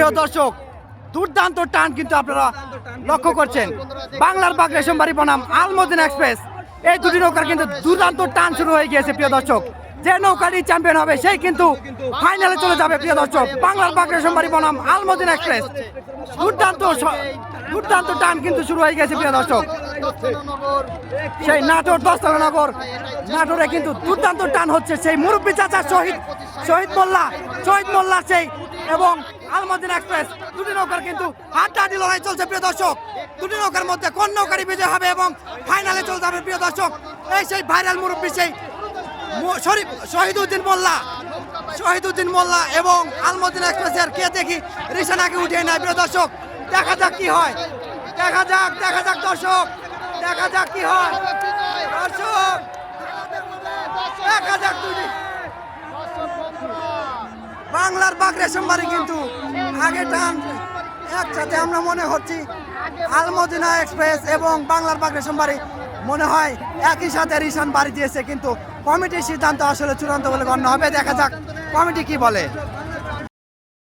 প্রিয় দর্শক, দুর্দান্ত টান কিন্তু আপনারা লক্ষ্য করছেন। বাংলার বাগ রেশমবাড়ি বনাম আলমদিনা এক্সপ্রেস, এই দুটি নৌকার কিন্তু দুর্দান্ত টান শুরু হয়ে গিয়েছে প্রিয় দর্শক। যে নৌকাটি চ্যাম্পিয়ন হবে সেই কিন্তু ফাইনালে চলে যাবে প্রিয় দর্শক। বাংলার বাগ রেশমবাড়ি বনাম আলমদিনা এক্সপ্রেস, দুর্দান্ত টান কিন্তু শুরু হয়ে গেছে প্রিয় দর্শক। সেই নাটোর দশতলা নগর, নাটোরে কিন্তু দুর্দান্ত টান হচ্ছে। সেই মুরব্বী চাচা শহীদ মোল্লা সেই এবং আলমদিনা এক্সপ্রেস, দুটি নৌকার কিন্তু হাড্ডাহাড্ডি লড়াই চলছে প্রিয় দর্শক। দুটি নৌকার মধ্যে কোন নৌকারই বিজয় হবে এবং ফাইনালে চলে যাবে প্রিয় দর্শক। এই সেই ভাইরাল মুরব্বী সেই শহীদুদ্দিন মোল্লা এবং আলমদিনা এক্সপ্রেসের কে দেখি রিসানাকে উঠিয়ে নেয় প্রিয় দর্শক। দেখা যাক কি হয়, দেখা যাক দর্শক, দেখা যাক কি হয় দর্শক, দেখা যাক। বাংলার বাগ রেশমবাড়ি কিন্তু আগে টান একসাথে আমরা মনে হচ্ছি আলমদিনা এক্সপ্রেস এবং বাংলার বাগ রেশমবাড়ি মনে হয় একই সাথে রিসান বাড়ি দিয়েছে, কিন্তু কমিটির সিদ্ধান্ত আসলে চূড়ান্ত বলে গণ্য হবে। দেখা যাক কমিটি কি বলে।